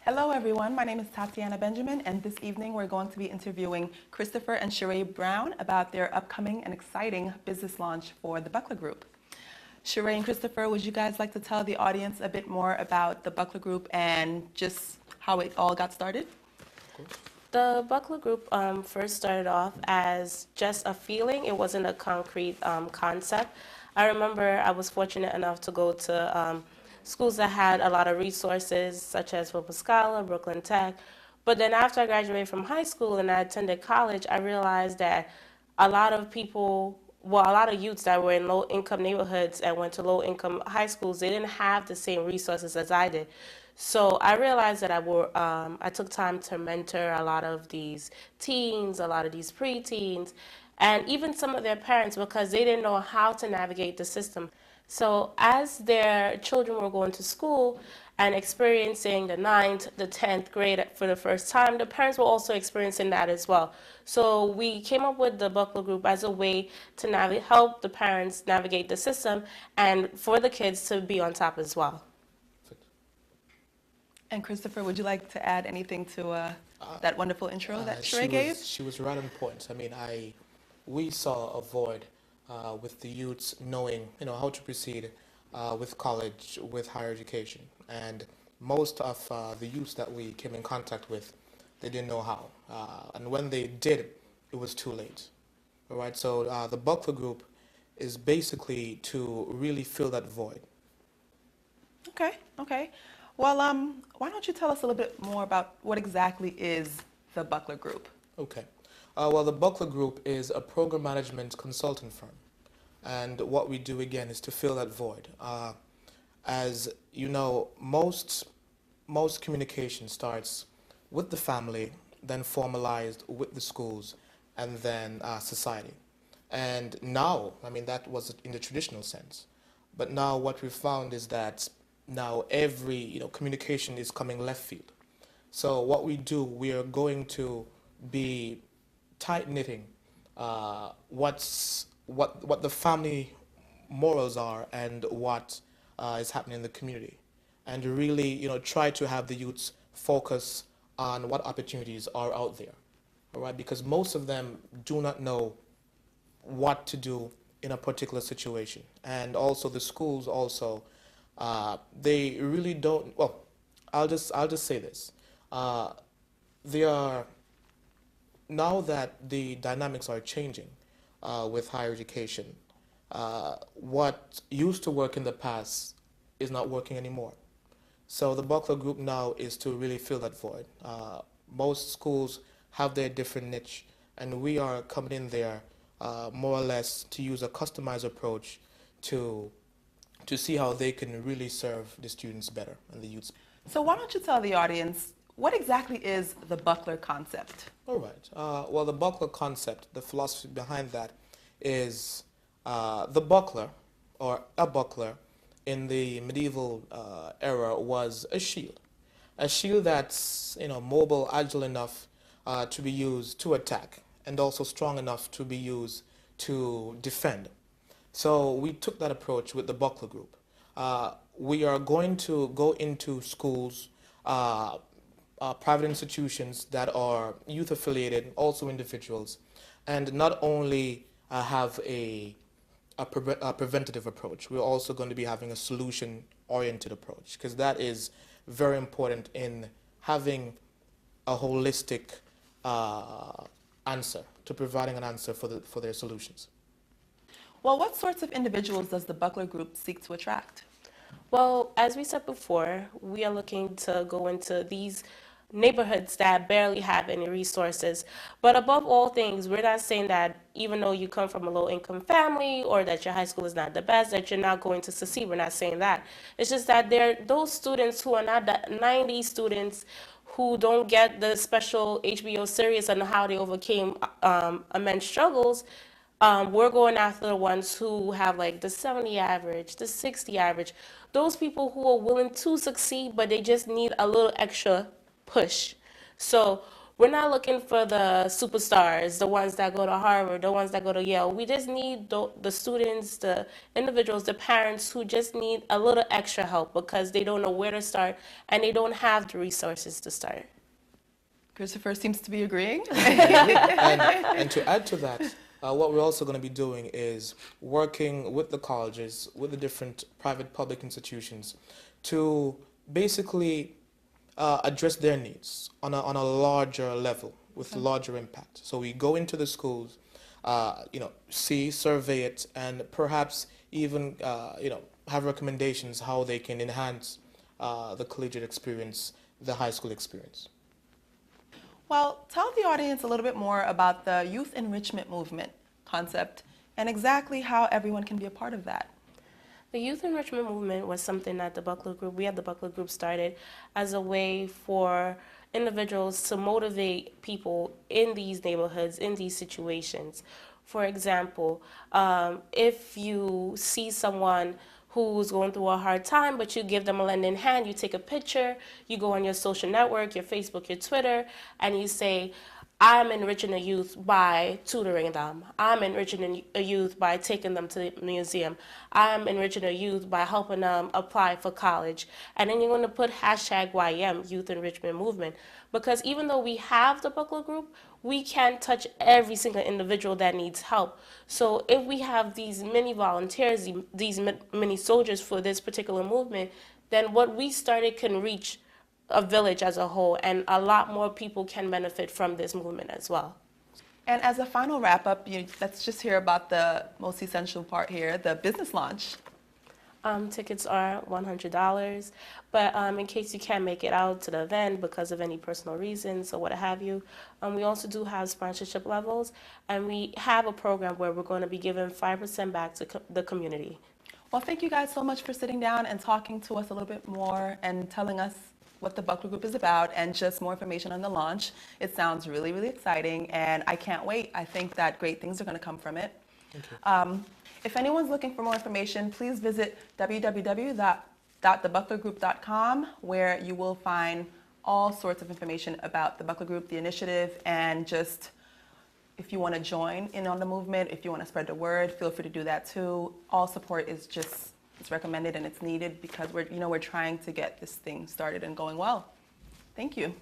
Hello, everyone. My name is Tatiana Benjamin, and this evening we're going to be interviewing Christopher and Sheree Brown about their upcoming and exciting business launch for the Buckler Group. Sheree and Christopher, would you guys like to tell the audience a bit more about the Buckler Group and just how it all got started? Of course. The Buckler Group first started off as just a feeling. It wasn't a concrete concept. I remember I was fortunate enough to go to schools that had a lot of resources, such as Wilbur Scala, Brooklyn Tech. But then after I graduated from high school and I attended college, I realized that a lot of people, well, a lot of youths that were in low-income neighborhoods and went to low-income high schools, they didn't have the same resources as I did. So I realized that I took time to mentor a lot of these teens, a lot of these preteens, and even some of their parents because they didn't know how to navigate the system. So as their children were going to school and experiencing the ninth, the 10th grade for the first time, the parents were also experiencing that as well. So we came up with the Buckler Group as a way to help the parents navigate the system and for the kids to be on top as well. Perfect. And Christopher, would you like to add anything to that wonderful intro that Sheree gave? She was right on point. I mean, we saw a void with the youths knowing, how to proceed with college, with higher education, and most of the youths that we came in contact with, they didn't know how, and when they did, it was too late. All right. So the Buckler Group is basically to really fill that void. Okay, okay. Well, why don't you tell us a little bit more about what exactly is the Buckler Group? Okay. Well, the Buckler Group is a program management consultant firm. And what we do again is to fill that void. As you know, most communication starts with the family, then formalized with the schools, and then society. And now, I mean, that was in the traditional sense. But now what we've found is that now every, communication is coming left field. So what we do, we are going to be tight knitting what the family morals are and what is happening in the community, and really try to have the youths focus on what opportunities are out there, all right? Because most of them do not know what to do in a particular situation, and also the schools also they really don't. Well, I'll just say this. They are now that the dynamics are changing with higher education, what used to work in the past is not working anymore. So the Buckler Group now is to really fill that void. Most schools have their different niche, and we are coming in there more or less to use a customized approach to see how they can really serve the students better and the youths. So why don't you tell the audience what exactly is the Buckler concept? All right. Well, the buckler concept, the philosophy behind that is the buckler or a buckler in the medieval era was a shield that's mobile, agile enough to be used to attack, and also strong enough to be used to defend. So we took that approach with the Buckler Group. We are going to go into schools, private institutions that are youth affiliated, also individuals, and not only have a preventative approach. We're also going to be having a solution oriented approach, because that is very important in having a holistic answer, to providing an answer for their solutions. Well, what sorts of individuals does the Buckler Group seek to attract? Well, as we said before, we are looking to go into these neighborhoods that barely have any resources. But above all things, we're not saying that even though you come from a low income family or that your high school is not the best, that you're not going to succeed. We're not saying that. It's just that there are those students who are not the 90 students who don't get the special HBO series and how they overcame immense struggles. We're going after the ones who have like the 70 average, the 60 average, those people who are willing to succeed, but they just need a little extra push. So We're not looking for the superstars, the ones that go to Harvard, the ones that go to Yale. We just need the students, the individuals, the parents who just need a little extra help because they don't know where to start and they don't have the resources to start. Christopher seems to be agreeing. And to add to that, what we're also going to be doing is working with the colleges, with the different private public institutions to basically address their needs on a larger level with larger impact. So we go into the schools, see, survey it, and perhaps even have recommendations how they can enhance the collegiate experience, the high school experience. Well, tell the audience a little bit more about the youth enrichment movement concept and exactly how everyone can be a part of that. The youth enrichment movement was something that we had the Buckler Group started as a way for individuals to motivate people in these neighborhoods, in these situations. For example, if you see someone who's going through a hard time, but you give them a lending hand, you take a picture, you go on your social network, your Facebook, your Twitter, and you say, I'm enriching a youth by tutoring them. I'm enriching a youth by taking them to the museum. I'm enriching a youth by helping them apply for college. And then you're going to put hashtag YM, Youth Enrichment Movement. Because even though we have the Buckler Group, we can't touch every single individual that needs help. So if we have these many volunteers, these many soldiers for this particular movement, then what we started can reach a village as a whole, and a lot more people can benefit from this movement as well. And as a final wrap-up, let's just hear about the most essential part here, the business launch. Tickets are $100, but in case you can't make it out to the event because of any personal reasons or what have you, we also do have sponsorship levels, and we have a program where we're going to be giving 5% back to the community. Well, thank you guys so much for sitting down and talking to us a little bit more and telling us what the Buckler Group is about and just more information on the launch. It sounds really, really exciting, and I can't wait. I think that great things are going to come from it. Thank you. If anyone's looking for more information, please visit www.thebucklergroup.com, where you will find all sorts of information about the Buckler Group, the initiative, and just if you want to join in on the movement, if you want to spread the word, feel free to do that too. All support is just, it's recommended and it's needed because we're trying to get this thing started and going well. Thank you.